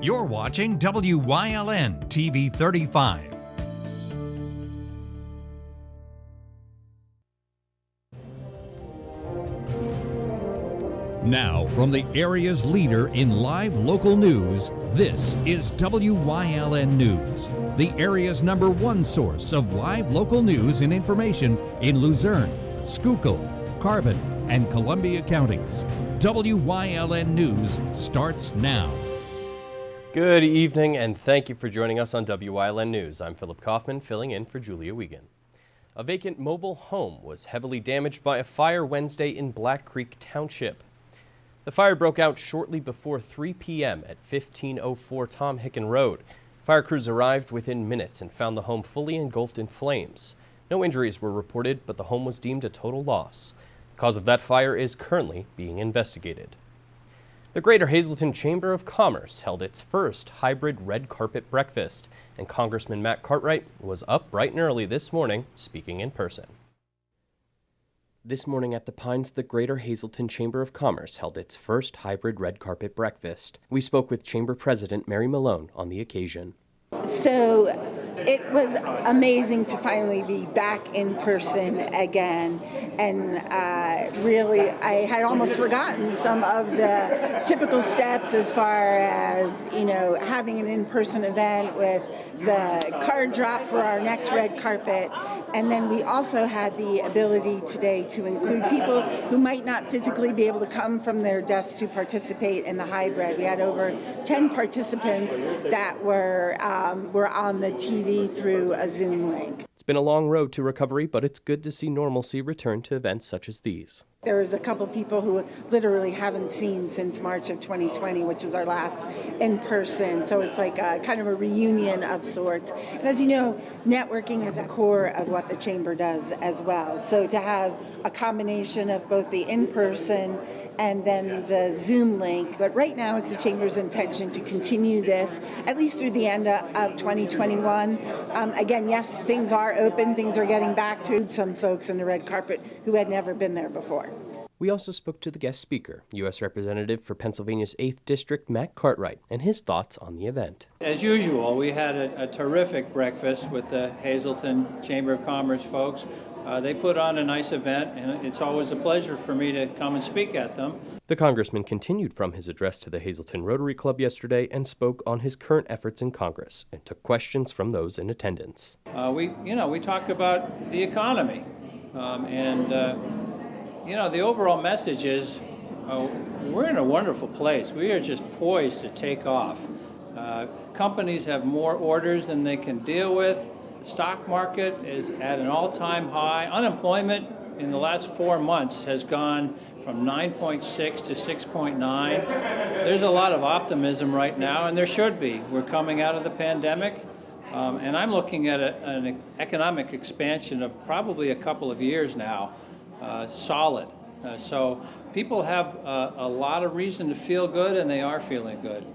You're watching WYLN TV 35. Now, from the area's leader in live local news, this is WYLN News, the area's #1 source of live local news and information in Luzerne, Schuylkill, Carbon, and Columbia counties. WYLN News starts now. Good evening, and thank you for joining us on WYLN News. I'm Philip Kaufman, filling in for Julia Wiegand. A vacant mobile home was heavily damaged by a fire Wednesday in Black Creek Township. The fire broke out shortly before 3 p.m. at 1504 Tom Hicken Road. Fire crews arrived within minutes and found the home fully engulfed in flames. No injuries were reported, but the home was deemed a total loss. The cause of that fire is currently being investigated. The Greater Hazleton Chamber of Commerce held its first hybrid red carpet breakfast, and Congressman Matt Cartwright was up bright and early this morning speaking in person. This morning at the Pines, the Greater Hazleton Chamber of Commerce held its first hybrid red carpet breakfast. We spoke with Chamber President Mary Malone on the occasion. So it was amazing to finally be back in person again, and really I had almost forgotten some of the typical steps as far as, having an in-person event with the card drop for our next red carpet, and then we also had the ability today to include people who might not physically be able to come from their desk to participate in the hybrid. We had over 10 participants that were on the TV through a Zoom link. It's been a long road to recovery, but it's good to see normalcy return to events such as these. There was a couple people who literally haven't seen since March of 2020, which was our last in-person. So it's like kind of a reunion of sorts. And as you know, networking is a core of what the Chamber does as well. So to have a combination of both the in-person and then the Zoom link. But right now it's the Chamber's intention to continue this at least through the end of 2021. Again, yes, things are open. Things are getting back to some folks on the red carpet who had never been there before. We also spoke to the guest speaker, U.S. Representative for Pennsylvania's 8th District, Matt Cartwright, and his thoughts on the event. As usual, we had a terrific breakfast with the Hazleton Chamber of Commerce folks. They put on a nice event, and it's always a pleasure for me to come and speak at them. The congressman continued from his address to the Hazleton Rotary Club yesterday and spoke on his current efforts in Congress and took questions from those in attendance. We talked about the economy, the overall message is we're in a wonderful place. We are just poised to take off. Companies have more orders than they can deal with. The stock market is at an all-time high. Unemployment in the last 4 months has gone from 9.6 to 6.9. There's a lot of optimism right now, and there should be. We're coming out of the pandemic, and I'm looking at an economic expansion of probably a couple of years now, solid. So people have a lot of reason to feel good, and they are feeling good.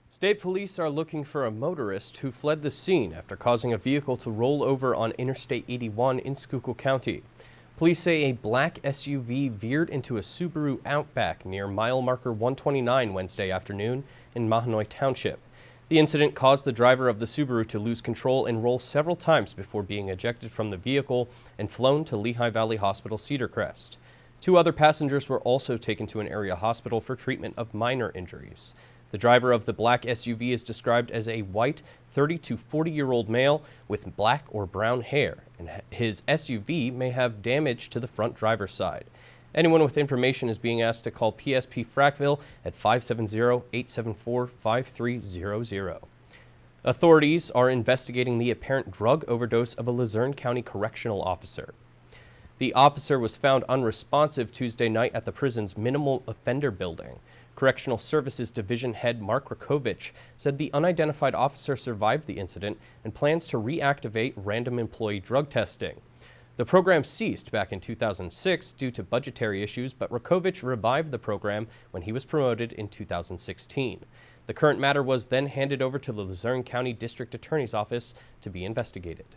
State police are looking for a motorist who fled the scene after causing a vehicle to roll over on Interstate 81 in Schuylkill County. Police say a black SUV veered into a Subaru Outback near mile marker 129 Wednesday afternoon in Mahanoy Township. The incident caused the driver of the Subaru to lose control and roll several times before being ejected from the vehicle and flown to Lehigh Valley Hospital Cedar Crest. 2 other passengers were also taken to an area hospital for treatment of minor injuries. The driver of the black SUV is described as a white 30 to 40-year-old male with black or brown hair, and his SUV may have damage to the front driver's side. Anyone with information is being asked to call PSP Frackville at 570-874-5300. Authorities are investigating the apparent drug overdose of a Luzerne County correctional officer. The officer was found unresponsive Tuesday night at the prison's minimal offender building. Correctional Services Division Head Mark Rakovich said the unidentified officer survived the incident and plans to reactivate random employee drug testing. The program ceased back in 2006 due to budgetary issues, but Rakovich revived the program when he was promoted in 2016. The current matter was then handed over to the Luzerne County District Attorney's Office to be investigated.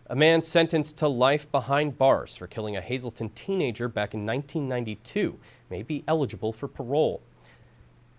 A man sentenced to life behind bars for killing a Hazleton teenager back in 1992 may be eligible for parole.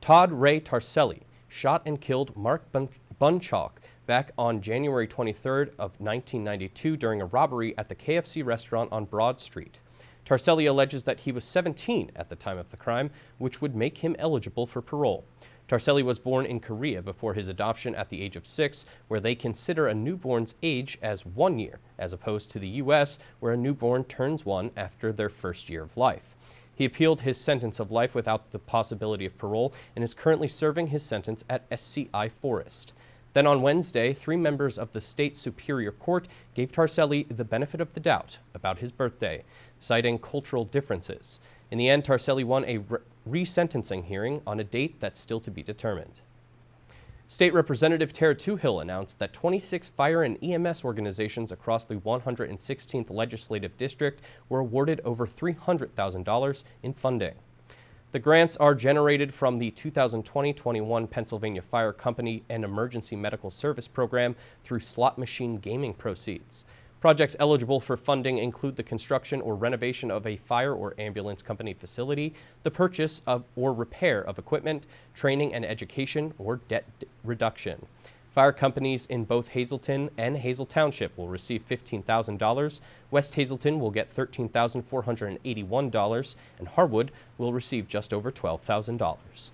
Todd Ray Tarselli shot and killed Mark Bunchak back on January 23rd of 1992 during a robbery at the KFC restaurant on Broad Street. Tarselli alleges that he was 17 at the time of the crime, which would make him eligible for parole. Tarselli was born in Korea before his adoption at the age of 6, where they consider a newborn's age as 1 year, as opposed to the U.S., where a newborn turns 1 after their first year of life. He appealed his sentence of life without the possibility of parole and is currently serving his sentence at SCI Forest. Then on Wednesday, 3 members of the state Superior Court gave Tarselli the benefit of the doubt about his birthday, citing cultural differences. In the end, Tarselli won a resentencing hearing on a date that's still to be determined. State Representative Tara Toohill announced that 26 fire and EMS organizations across the 116th Legislative District were awarded over $300,000 in funding. The grants are generated from the 2020-21 Pennsylvania Fire Company and Emergency Medical Service Program through slot machine gaming proceeds. Projects eligible for funding include the construction or renovation of a fire or ambulance company facility, the purchase of or repair of equipment, training and education, or debt reduction. Fire companies in both Hazleton and Hazel Township will receive $15,000. West Hazleton will get $13,481, and Harwood will receive just over $12,000.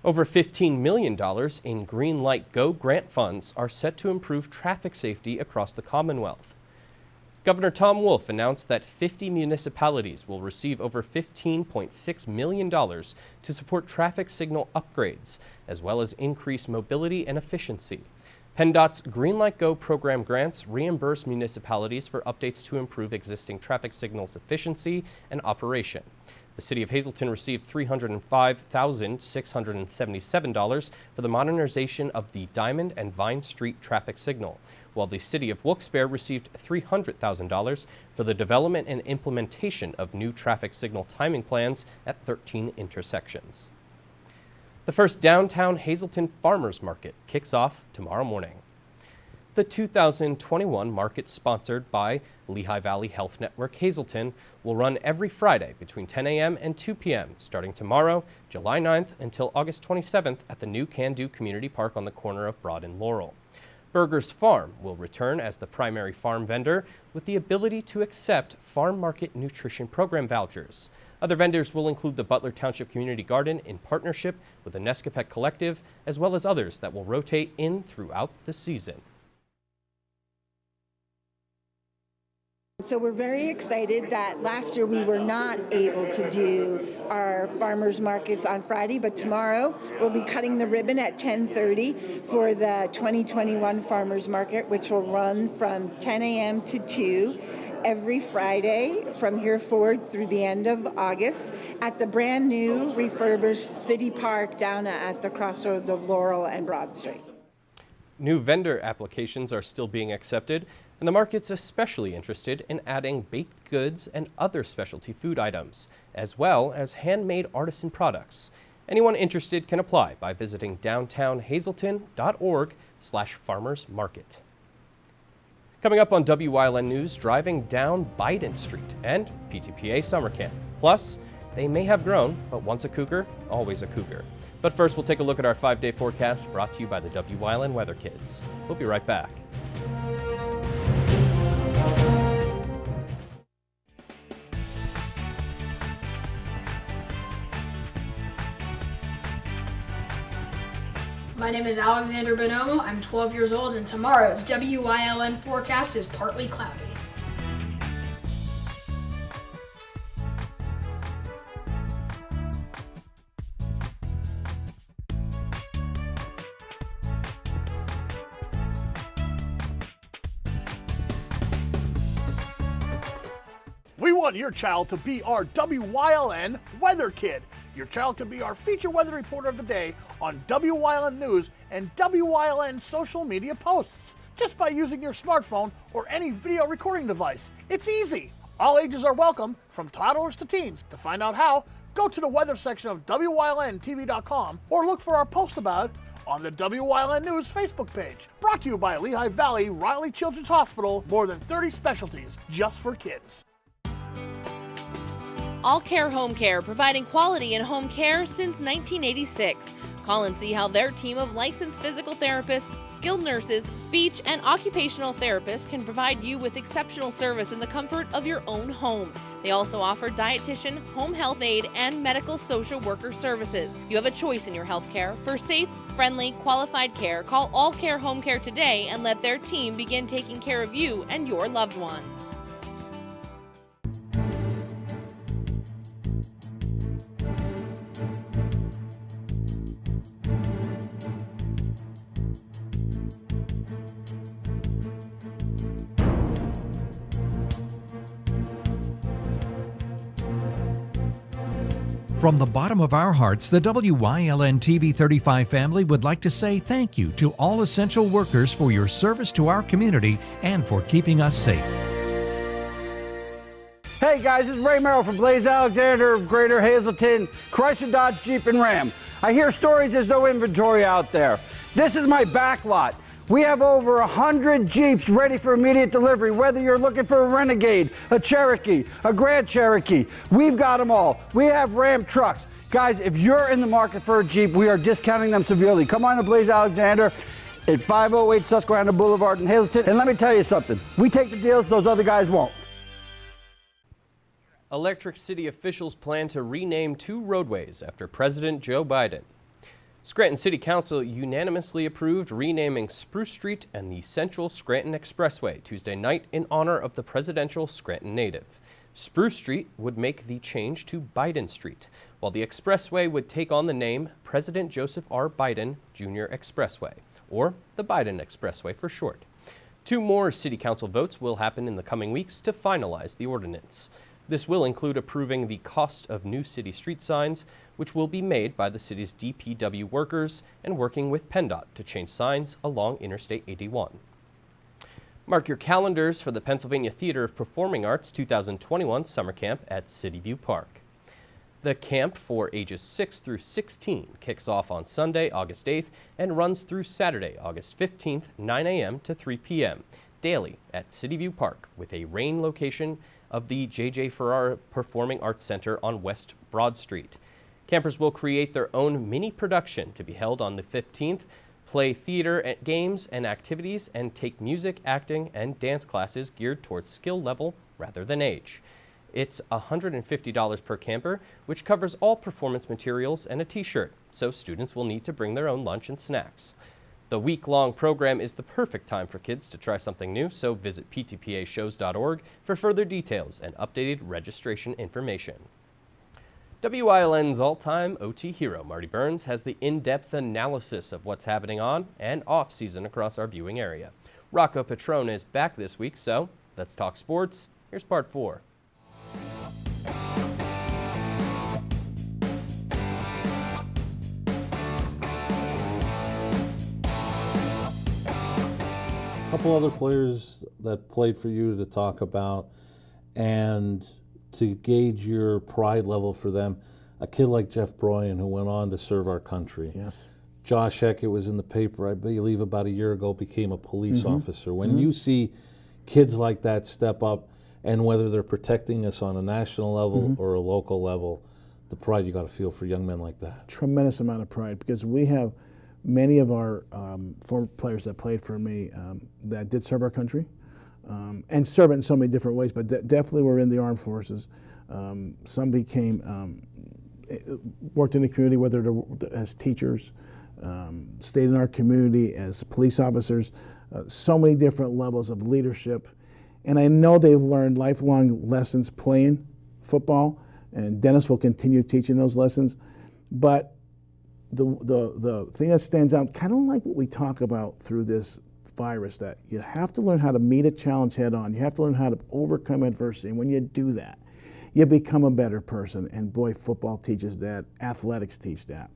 Over $15 million in Green Light Go grant funds are set to improve traffic safety across the Commonwealth. Governor Tom Wolf announced that 50 municipalities will receive over $15.6 million to support traffic signal upgrades, as well as increase mobility and efficiency. PennDOT's Green Light Go program grants reimburse municipalities for updates to improve existing traffic signals efficiency and operation. The City of Hazleton received $305,677 for the modernization of the Diamond and Vine Street traffic signal, while the City of Wilkes-Barre received $300,000 for the development and implementation of new traffic signal timing plans at 13 intersections. The first downtown Hazleton Farmers Market kicks off tomorrow morning. The 2021 market, sponsored by Lehigh Valley Health Network Hazleton, will run every Friday between 10 a.m. and 2 p.m. starting tomorrow, July 9th, until August 27th at the new Can-Do Community Park on the corner of Broad and Laurel. Burgers Farm will return as the primary farm vendor with the ability to accept Farm Market Nutrition Program vouchers. Other vendors will include the Butler Township Community Garden in partnership with the Nescapek Collective, as well as others that will rotate in throughout the season. So we're very excited that last year we were not able to do our farmers markets on Friday, but tomorrow we'll be cutting the ribbon at 10:30 for the 2021 farmers market, which will run from 10 a.m. to 2 every Friday from here forward through the end of August at the brand new refurbished City Park down at the crossroads of Laurel and Broad Street. New vendor applications are still being accepted, and the market's especially interested in adding baked goods and other specialty food items, as well as handmade artisan products. Anyone interested can apply by visiting downtownhazleton.org/farmersmarket. Coming up on WYLN News, driving down Biden Street and PTPA summer camp. Plus, they may have grown, but once a cougar, always a cougar. But first, we'll take a look at our 5-day forecast brought to you by the WYLN Weather Kids. We'll be right back. My name is Alexander Bonomo. I'm 12 years old, and tomorrow's WYLN forecast is partly cloudy. We want your child to be our WYLN Weather Kid. Your child can be our feature weather reporter of the day on WYLN News and WYLN social media posts, just by using your smartphone or any video recording device. It's easy. All ages are welcome, from toddlers to teens. To find out how, go to the weather section of WYLNTV.com or look for our post about it on the WYLN News Facebook page. Brought to you by Lehigh Valley Riley Children's Hospital, more than 30 specialties just for kids. All Care Home Care, providing quality in home care since 1986. Call and see how their team of licensed physical therapists, skilled nurses, speech, and occupational therapists can provide you with exceptional service in the comfort of your own home. They also offer dietitian, home health aide, and medical social worker services. You have a choice in your health care. For safe, friendly, qualified care, call All Care Home Care today and let their team begin taking care of you and your loved ones. From the bottom of our hearts, the WYLN TV 35 family would like to say thank you to all essential workers for your service to our community and for keeping us safe. Hey guys, this is Ray Merrill from Blaze Alexander of Greater Hazleton, Chrysler, Dodge, Jeep, and Ram. I hear stories there's no inventory out there. This is my back lot. We have over 100 Jeeps ready for immediate delivery, whether you're looking for a Renegade, a Cherokee, a Grand Cherokee. We've got them all. We have Ram trucks. Guys, if you're in the market for a Jeep, we are discounting them severely. Come on to Blaze Alexander at 508 Susquehanna Boulevard in Hazleton. And let me tell you something. We take the deals those other guys won't. Electric City officials plan to rename 2 roadways after President Joe Biden. Scranton City Council unanimously approved renaming Spruce Street and the Central Scranton Expressway Tuesday night in honor of the presidential Scranton native. Spruce Street would make the change to Biden Street, while the expressway would take on the name President Joseph R. Biden Jr. Expressway, or the Biden Expressway for short. 2 more City Council votes will happen in the coming weeks to finalize the ordinance. This will include approving the cost of new city street signs, which will be made by the city's DPW workers, and working with PennDOT to change signs along Interstate 81. Mark your calendars for the Pennsylvania Theater of Performing Arts 2021 Summer Camp at Cityview Park. The camp for ages 6 through 16 kicks off on Sunday, August 8th, and runs through Saturday, August 15th, 9 a.m. to 3 p.m., daily at Cityview Park, with a rain location of the J.J. Farrar Performing Arts Center on West Broad Street. Campers will create their own mini production to be held on the 15th, play theater games and activities, and take music, acting, and dance classes geared towards skill level rather than age. It's $150 per camper, which covers all performance materials and a t-shirt, so students will need to bring their own lunch and snacks. The week-long program is the perfect time for kids to try something new, so visit ptpashows.org for further details and updated registration information. WILN's all-time OT hero, Marty Burns, has the in-depth analysis of what's happening on and off-season across our viewing area. Rocco Petrone is back this week, so let's talk sports. Here's part 4. Couple other players that played for you to talk about and to gauge your pride level for them. A kid like Jeff Bryan, who went on to serve our country. Yes. Josh Heckett was in the paper, I believe about a year ago, became a police officer. When you see kids like that step up, and whether they're protecting us on a national level or a local level, the pride you got to feel for young men like that. Tremendous amount of pride, because we have many of our former players that played for me that did serve our country, and serve it in so many different ways, but definitely were in the armed forces. Some became, worked in the community, whether as teachers, stayed in our community as police officers, so many different levels of leadership. And I know they've learned lifelong lessons playing football, and Dennis will continue teaching those lessons. But the thing that stands out, kind of like what we talk about through this virus, that you have to learn how to meet a challenge head on. You have to learn how to overcome adversity. And when you do that, you become a better person. And boy, football teaches that. Athletics teach that.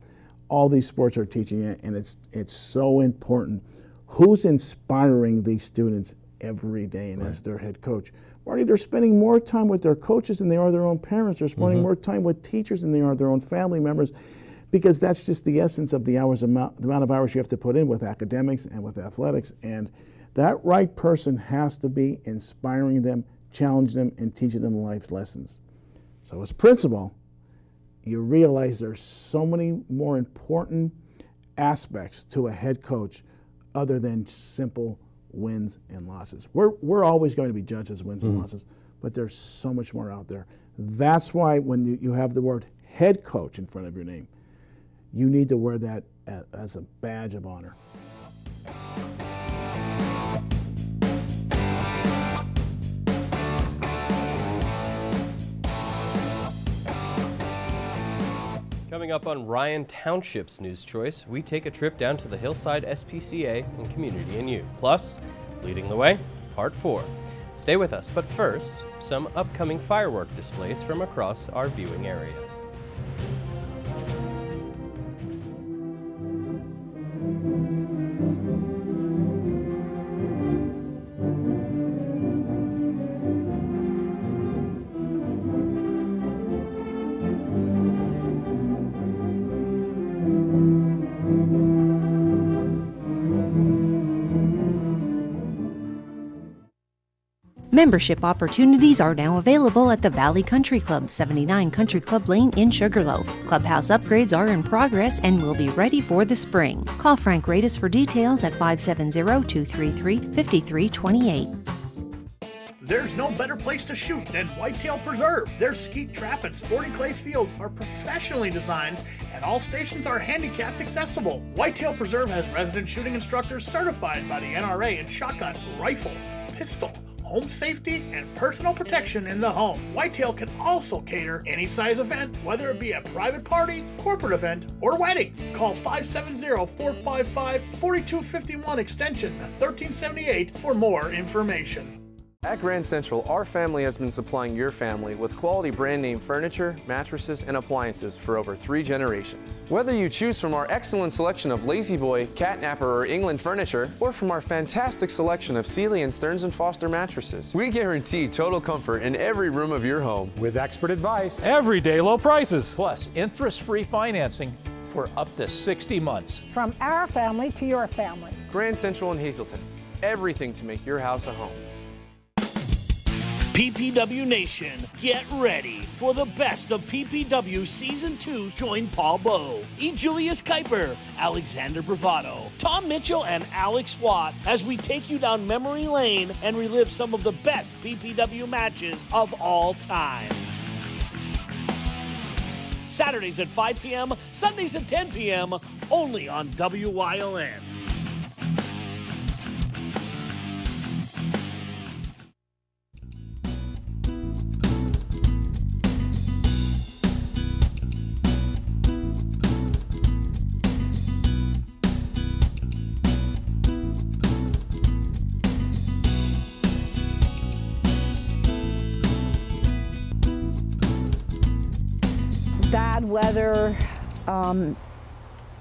All these sports are teaching it, and it's so important. Who's inspiring these students every day, and that's their head coach. Marty, they're spending more time with their coaches than they are their own parents. They're spending more time with teachers than they are their own family members, because that's just the essence of the amount of hours you have to put in with academics and with athletics. And that right person has to be inspiring them, challenging them, and teaching them life lessons. So as principal, you realize there's so many more important aspects to a head coach other than simple wins and losses. We're always going to be judged as wins and losses, but there's so much more out there. That's why when you have the word head coach in front of your name, you need to wear that as a badge of honor. Coming up on Ryan Township's News Choice, we take a trip down to the Hillside SPCA and Community and You. Plus, leading the way, Part 4. Stay with us, but first, some upcoming firework displays from across our viewing area. Membership opportunities are now available at the Valley Country Club, 79 Country Club Lane in Sugarloaf. Clubhouse upgrades are in progress and will be ready for the spring. Call Frank Radis for details at 570-233-5328. There's no better place to shoot than Whitetail Preserve. Their skeet trap and sporting clay fields are professionally designed and all stations are handicapped accessible. Whitetail Preserve has resident shooting instructors certified by the NRA in shotgun, rifle, pistol, home safety, and personal protection in the home. Whitetail can also cater any size event, whether it be a private party, corporate event, or wedding. Call 570-455-4251 extension 1378 for more information. At Grand Central, our family has been supplying your family with quality brand name furniture, mattresses, and appliances for over 3 generations. Whether you choose from our excellent selection of Lazy Boy, Catnapper, or England furniture, or from our fantastic selection of Sealy and Stearns & Foster mattresses, we guarantee total comfort in every room of your home. With expert advice, everyday low prices, plus interest-free financing for up to 60 months. From our family to your family. Grand Central in Hazleton, everything to make your house a home. PPW Nation, get ready for the best of PPW Season 2. Join Paul Bowe, E. Julius Kuiper, Alexander Bravado, Tom Mitchell, and Alex Watt as we take you down memory lane and relive some of the best PPW matches of all time. Saturdays at 5 p.m., Sundays at 10 p.m., only on WYLN. Bad weather,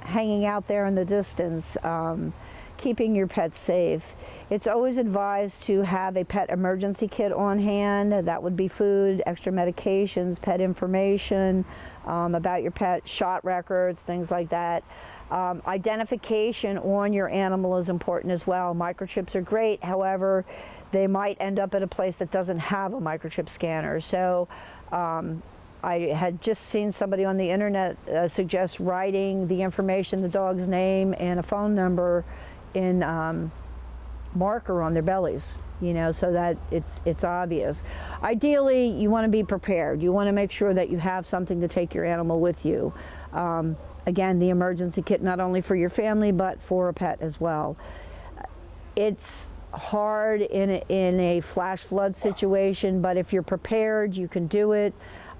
hanging out there in the distance, keeping your pets safe. It's always advised to have a pet emergency kit on hand. That would be food, extra medications, pet information, about your pet, shot records, things like that. Identification on your animal is important as well. Microchips are great, however, they might end up at a place that doesn't have a microchip scanner. So I had just seen somebody on the internet suggest writing the information, the dog's name and a phone number in marker on their bellies, you know, so that it's obvious. Ideally, you want to be prepared. You want to make sure that you have something to take your animal with you. Again, the emergency kit, not only for your family, but for a pet as well. It's hard in a flash flood situation, but if you're prepared, you can do it.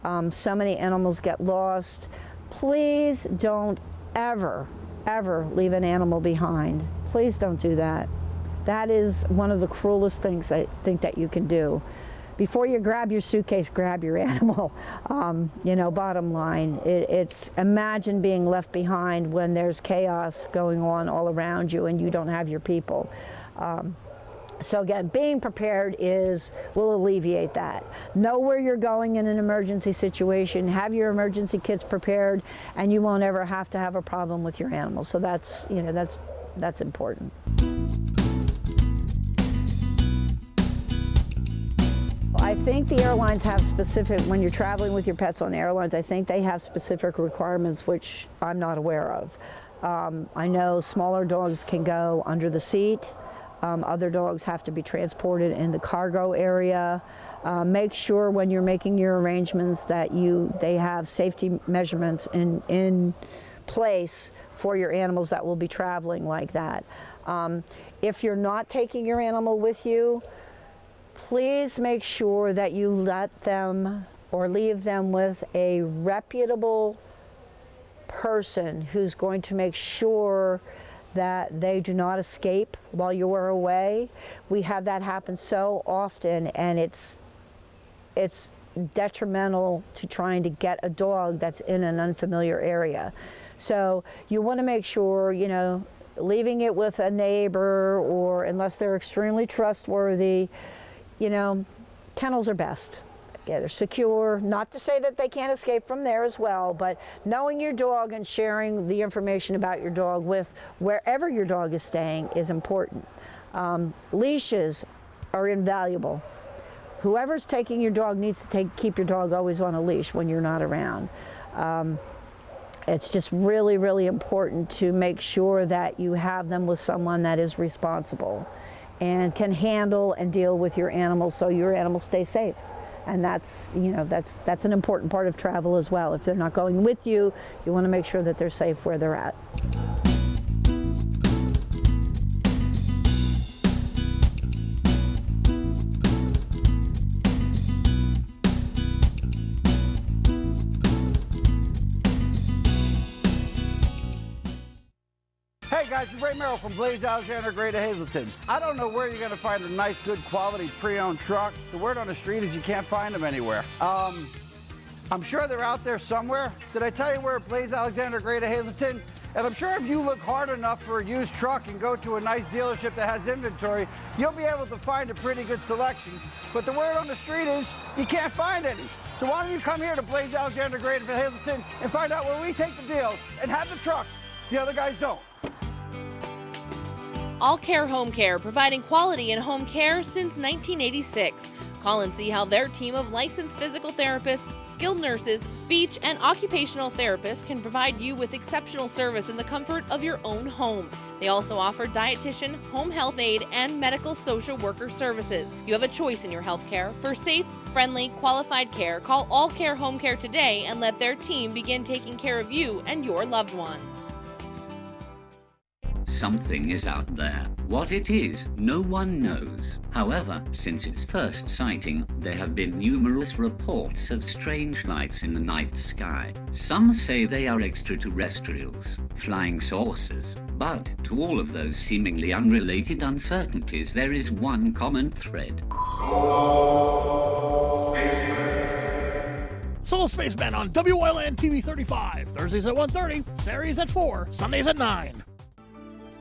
So many animals get lost. Please don't ever leave an animal behind. Please don't do that. That is one of the cruelest things I think that you can do. Before you grab your suitcase, grab your animal. You know, bottom line, it's imagine being left behind when there's chaos going on all around you and you don't have your people. So again, being prepared will alleviate that. Know where you're going in an emergency situation, have your emergency kits prepared, and you won't ever have to have a problem with your animal. So that's, you know, that's important. I I think the airlines have specific, when you're traveling with your pets on airlines, I think they have specific requirements which I'm not aware of. I know smaller dogs can go under the seat. Other dogs have to be transported in the cargo area. Make sure when you're making your arrangements that they have safety measurements in place for your animals that will be traveling like that. If you're not taking your animal with you, please make sure that you let them or leave them with a reputable person who's going to make sure that they do not escape while you are away. We have that happen so often, and it's detrimental to trying to get a dog that's in an unfamiliar area. So you want to make sure, you know, leaving it with a neighbor, or unless they're extremely trustworthy, you know, kennels are best. Yeah, they're secure. Not to say that they can't escape from there as well, but knowing your dog and sharing the information about your dog with wherever your dog is staying is important. Leashes are invaluable. Whoever's taking your dog needs to keep your dog always on a leash when you're not around. It's just really, really important to make sure that you have them with someone that is responsible and can handle and deal with your animals so your animals stay safe. And that's, you know, that's an important part of travel as well. If they're not going with you, you want to make sure that they're safe where they're at. Hey guys, it's Ray Merrill from Blaze Alexander, Greater Hazleton. I don't know where you're going to find a nice, good quality pre-owned truck. The word on the street is you can't find them anywhere. I'm sure they're out there somewhere. Did I tell you we're at Blaze Alexander, Greater Hazleton? And I'm sure if you look hard enough for a used truck and go to a nice dealership that has inventory, you'll be able to find a pretty good selection. But the word on the street is you can't find any. So why don't you come here to Blaze Alexander, Greater Hazleton and find out where we take the deals and have the trucks the other guys don't. All Care Home Care, providing quality in home care since 1986. Call and see how their team of licensed physical therapists, skilled nurses, speech, and occupational therapists can provide you with exceptional service in the comfort of your own home. They also offer dietitian, home health aide, and medical social worker services. You have a choice in your health care. For safe, friendly, qualified care, call All Care Home Care today and let their team begin taking care of you and your loved ones. Something is out there. What it is, no one knows. However, since its first sighting, there have been numerous reports of strange lights in the night sky. Some say they are extraterrestrials, flying saucers. But to all of those seemingly unrelated uncertainties, there is one common thread. Solo Spaceman on Wyln TV 35. Thursdays at 1:30, Saturdays at 4, Sundays at 9.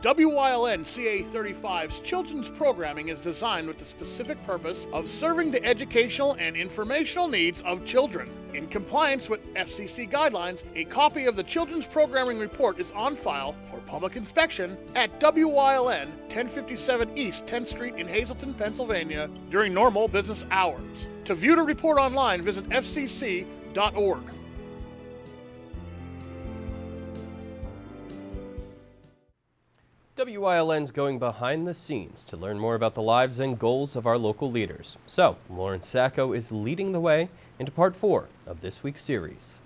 Wyln CA35's children's programming is designed with the specific purpose of serving the educational and informational needs of children. In compliance with FCC guidelines, a copy of the Children's Programming Report is on file for public inspection at Wyln 1057 East 10th Street in Hazleton, Pennsylvania during normal business hours. To view the report online, visit fcc.org. WYLN's going behind the scenes to learn more about the lives and goals of our local leaders. So, Lauren Sacco is leading the way into part 4 of this week's series.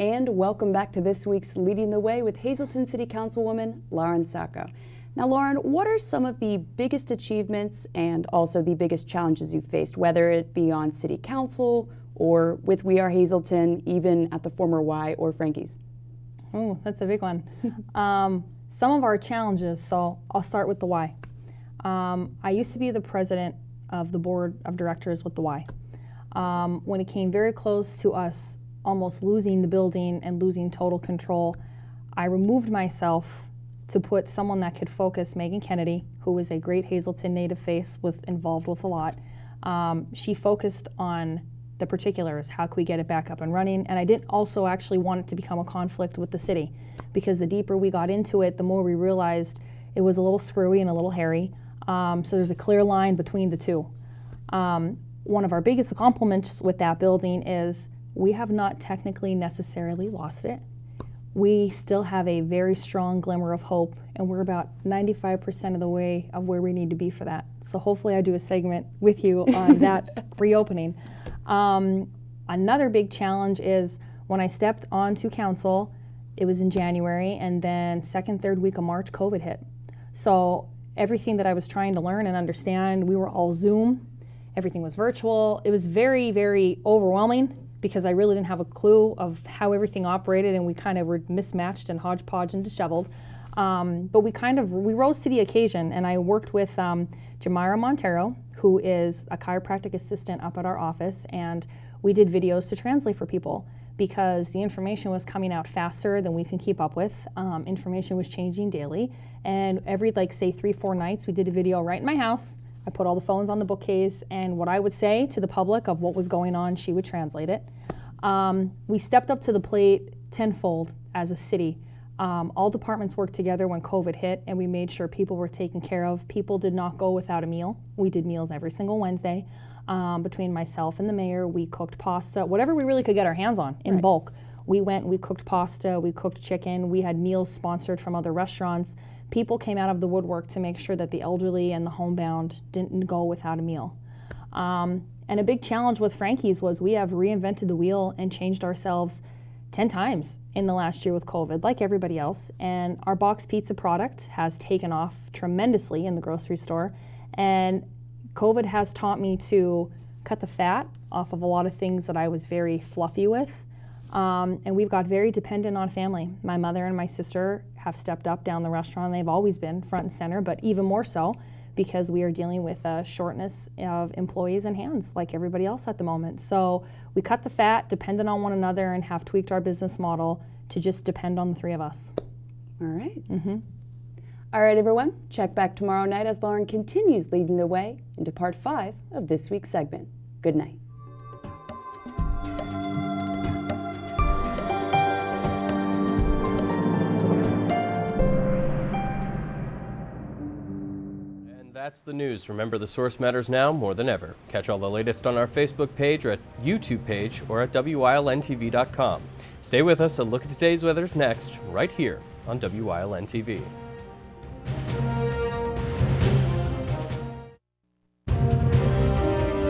And welcome back to this week's Leading the Way with Hazleton City Councilwoman Lauren Sacco. Now, Lauren, what are some of the biggest achievements and also the biggest challenges you've faced, whether it be on City Council or with We Are Hazleton, even at the former Y or Frankie's? Oh, that's a big one. Some of our challenges, so I'll start with the Y. I used to be the president of the board of directors with the Y. When it came very close to us almost losing the building and losing total control, I removed myself to put someone that could focus, Megan Kennedy, who was a great Hazleton native face involved with a lot. She focused on the particulars. How can we get it back up and running? And I didn't also actually want it to become a conflict with the city, because the deeper we got into it, the more we realized it was a little screwy and a little hairy. So there's a clear line between the two. One of our biggest accomplishments with that building is we have not technically necessarily lost it. We still have a very strong glimmer of hope, and we're about 95% of the way of where we need to be for that. So hopefully I do a segment with you on that reopening. Another big challenge is when I stepped onto council, it was in January, and then second, third week of March, COVID hit. So everything that I was trying to learn and understand, we were all Zoom, everything was virtual. It was very, very overwhelming, because I really didn't have a clue of how everything operated, and we kind of were mismatched and hodgepodge and disheveled. But we rose to the occasion, and I worked with Jamira Montero, who is a chiropractic assistant up at our office, and we did videos to translate for people, because the information was coming out faster than we can keep up with. Information was changing daily, and every, say 3-4 nights, we did a video right in my house. I put all the phones on the bookcase, and what I would say to the public of what was going on, she would translate it. We stepped up to the plate tenfold as a city. All departments worked together when COVID hit, and we made sure people were taken care of. People did not go without a meal. We did meals every single Wednesday. Between myself and the mayor, we cooked pasta, whatever we really could get our hands on in bulk. We cooked pasta, we cooked chicken, we had meals sponsored from other restaurants. People came out of the woodwork to make sure that the elderly and the homebound didn't go without a meal. And a big challenge with Frankie's was we have reinvented the wheel and changed ourselves 10 times in the last year with COVID, like everybody else. And our box pizza product has taken off tremendously in the grocery store. And COVID has taught me to cut the fat off of a lot of things that I was very fluffy with. And we've got very dependent on family. My mother and my sister have stepped up down the restaurant. They've always been front and center, but even more so because we are dealing with a shortness of employees and hands like everybody else at the moment. So we cut the fat, depended on one another, and have tweaked our business model to just depend on the three of us. All right. All right, everyone. Check back tomorrow night as Lauren continues leading the way into part 5 of this week's segment. Good night. That's the news. Remember, the source matters now more than ever. Catch all the latest on our Facebook page or at YouTube page or at WYLNTV.com. Stay with us. A look at today's weather's next, right here on WYLN TV.